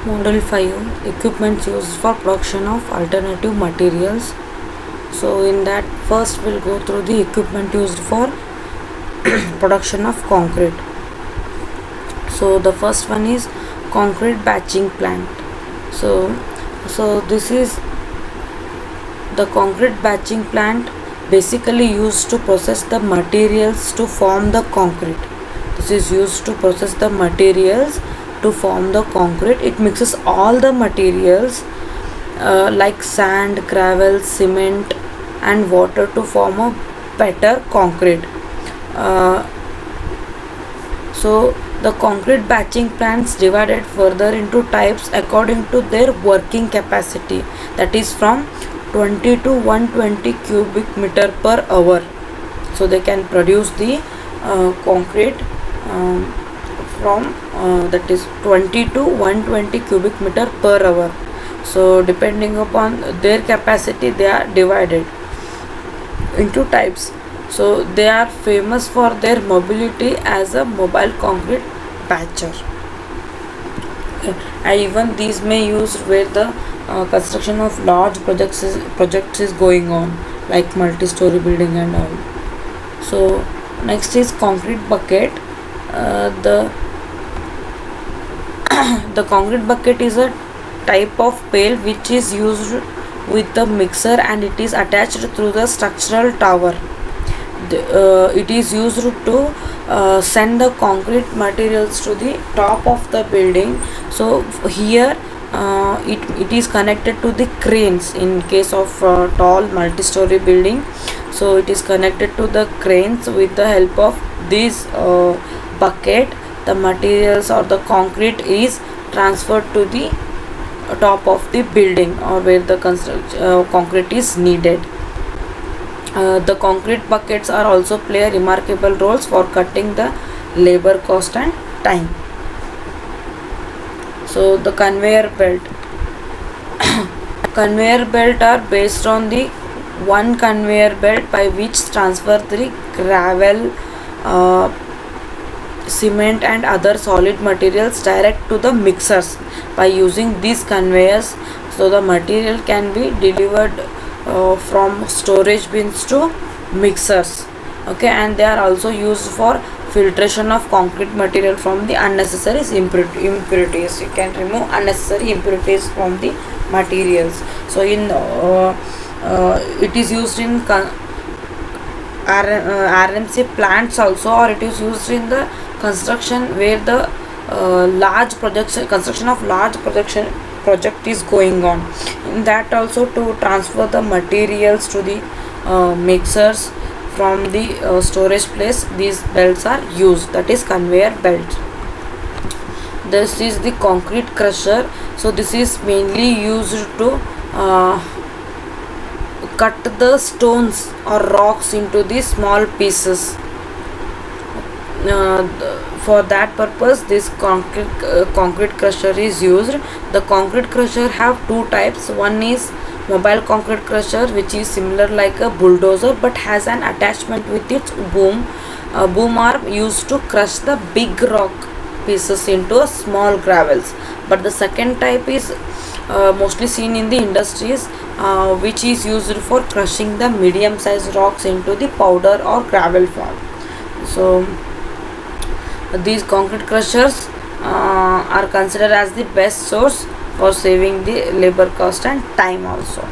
Model 5 equipment used for production of alternative materials. So in that, first we'll go through the equipment used for production of concrete. So the first one is concrete batching plant. So this is the concrete batching plant, basically used to process the materials to form the concrete. This is used to process the materials to form the concrete. It mixes all the materials like sand, gravel, cement and water to form a better concrete. So the concrete batching plants divided further into types according to their working capacity, that is from 20 to 120 cubic meter per hour. So they can produce the concrete from that is 20 to 120 cubic meter per hour. So depending upon their capacity, they are divided into types. So they are famous for their mobility as a mobile concrete batcher. And even these may used where the construction of large projects is going on, like multi-story building and all. So next is concrete bucket. The the concrete bucket is a type of pail which is used with the mixer and it is attached through the structural tower. It is used to send the concrete materials to the top of the building. So here it is connected to the cranes in case of tall multi-story building. So it is connected to the cranes. With the help of this bucket, the materials or the concrete is transferred to the top of the building or where the concrete is needed. The concrete buckets are also play remarkable roles for cutting the labor cost and time. So the conveyor belt. Conveyor belt are based on the one conveyor belt by which transfer the gravel, cement and other solid materials direct to the mixers. By using these conveyors, so the material can be delivered from storage bins to mixers. Okay, and they are also used for filtration of concrete material from the unnecessary impurities. You can remove unnecessary impurities from the materials. So in it is used in RMC plants also, or it is used in the construction where the construction of large project is going on. In that also, to transfer the materials to the mixers from the storage place, these belts are used, that is conveyor belt. This is the concrete crusher. So this is mainly used to cut the stones or rocks into the small pieces. For that purpose, this concrete crusher is used. The concrete crusher have two types. One is mobile concrete crusher, which is similar like a bulldozer but has an attachment with its boom. Boom are used to crush the big rock pieces into small gravels. But the second type is mostly seen in the industries, which is used for crushing the medium sized rocks into the powder or gravel form. So these concrete crushers are considered as the best source for saving the labor cost and time also.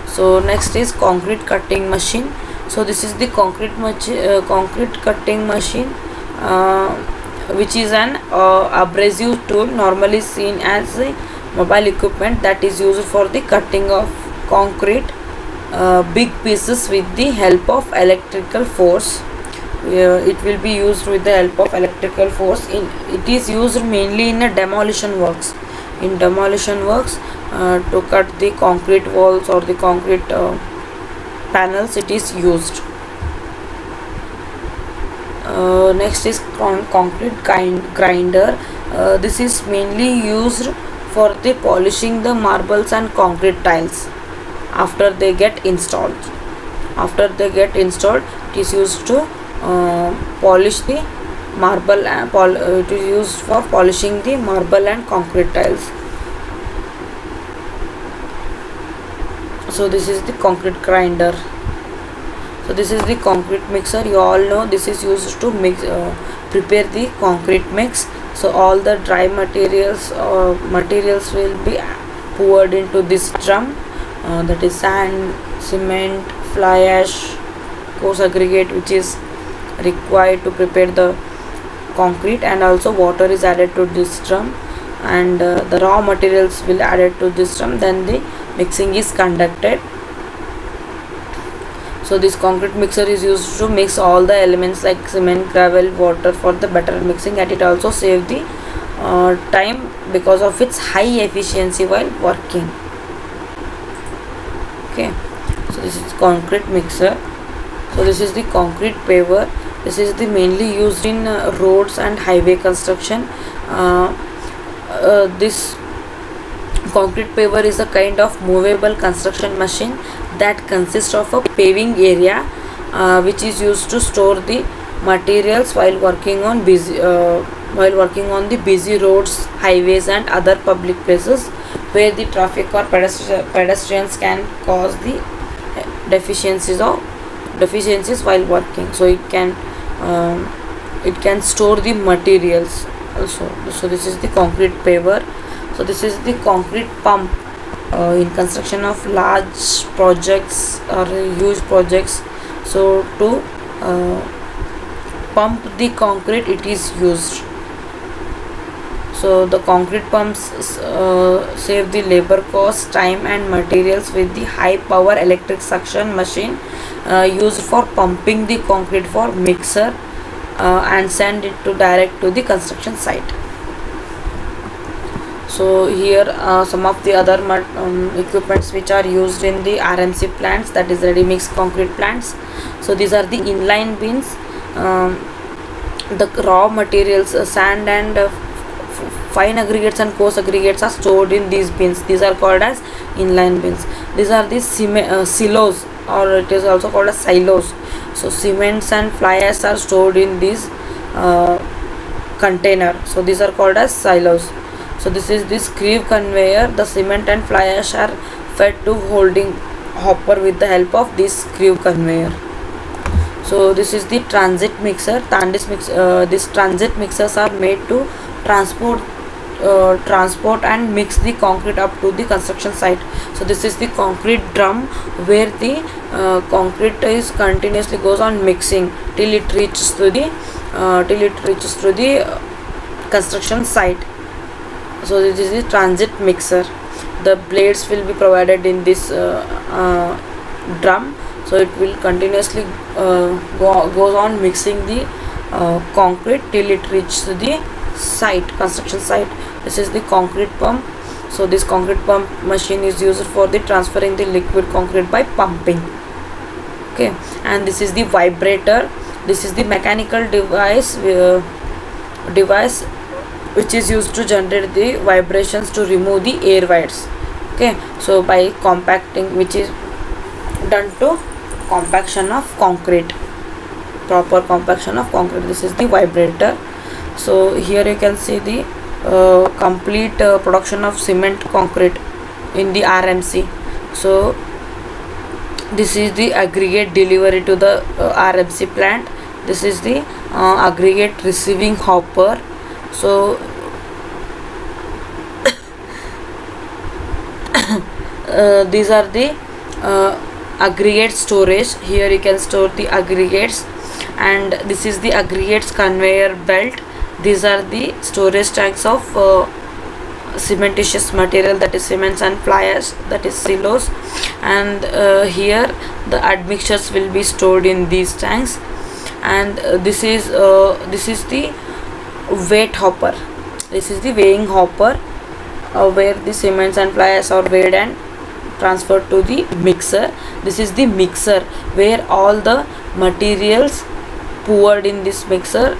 So next is concrete cutting machine. So this is the concrete cutting machine, which is an abrasive tool normally seen as a mobile equipment that is used for the cutting of concrete big pieces with the help of electrical force. It will be used with the help of electrical force. It is used mainly in demolition works. In demolition works, to cut the concrete walls or the concrete panels, it is used. Next is concrete grinder. This is mainly used for the polishing the marbles and concrete tiles after they get installed. It is used to polish the marble. It is used for polishing the marble and concrete tiles. So this is the concrete grinder. So this is the concrete mixer. You all know this is used to mix prepare the concrete mix. So all the dry materials will be poured into this drum, that is sand, cement, fly ash, coarse aggregate, which is required to prepare the concrete, and also water is added to this drum, and the raw materials will added to this drum. Then the mixing is conducted. So this concrete mixer is used to mix all the elements like cement, gravel, water for the better mixing, and it also saves the time because of its high efficiency while working. Okay, so this is concrete mixer. So this is the concrete paver. This is the mainly used in roads and highway construction. This concrete paver is a kind of movable construction machine that consists of a paving area which is used to store the materials while working on the busy roads, highways, and other public places where the traffic or pedestrians can cause the deficiencies while working. So it can store the materials also. So this is the concrete paver. So this is the concrete pump. In construction of large projects or huge projects, so to pump the concrete it is used. So the concrete pumps save the labor cost, time, and materials with the high power electric suction machine used for pumping the concrete for mixer and send it to direct to the construction site. So here some of the other equipments which are used in the RMC plants, that is ready mix concrete plants. So these are the inline bins. The raw materials, sand and fine aggregates and coarse aggregates are stored in these bins. These are called as inline bins. These are the silos, or it is also called as silos. So cements and fly ash are stored in these container. So these are called as silos. So this is the screw conveyor. The cement and fly ash are fed to holding hopper with the help of this screw conveyor. So this is the transit mixer. These transit mixers are made to transport and mix the concrete up to the construction site. So this is the concrete drum where the concrete is continuously goes on mixing till it reaches to the construction site. So this is the transit mixer. The blades will be provided in this drum, so it will continuously goes on mixing the concrete till it reaches the construction site. This is the concrete pump. So this concrete pump machine is used for the transferring the liquid concrete by pumping. Okay, and this is the vibrator. This is the mechanical device which is used to generate the vibrations to remove the air vents. Okay, so by compacting, which is done to compaction of concrete, proper compaction of concrete. This is the vibrator. So here you can see the complete production of cement concrete in the RMC. So this is the aggregate delivery to the RMC plant. This is the aggregate receiving hopper. So these are the aggregate storage. Here you can store the aggregates, and this is the aggregates conveyor belt. These are the storage tanks of cementitious material, that is cements and fly ash, that is silos, and here the admixtures will be stored in these tanks. And this is the weight hopper. This is the weighing hopper where the cements and fly ash are weighed and transferred to the mixer. This is the mixer where all the materials poured in this mixer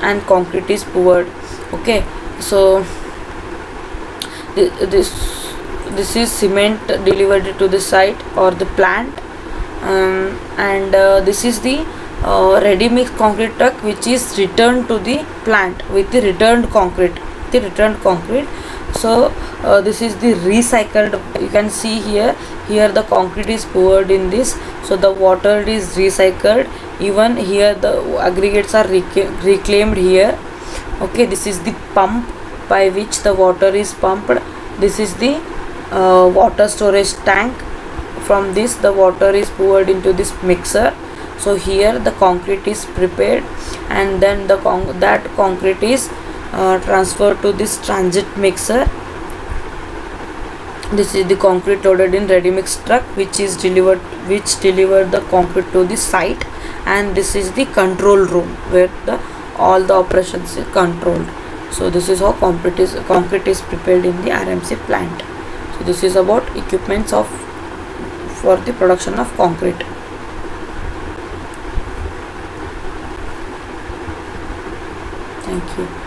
and concrete is poured. Okay, so this is cement delivered to the site or the plant, and this is the ready mix concrete truck which is returned to the plant with the returned concrete. So this is the recycled. You can see here the concrete is poured in this, so the water is recycled. Even here the aggregates are reclaimed here. Okay, this is the pump by which the water is pumped. This is the water storage tank. From this the water is poured into this mixer. So here the concrete is prepared, and then that concrete is transferred to this transit mixer. This is the concrete loaded in ready mix truck, which delivered the concrete to the site. And this is the control room where all the operations is controlled. So this is how concrete is prepared in the RMC plant. So this is about equipments for the production of concrete. Thank you.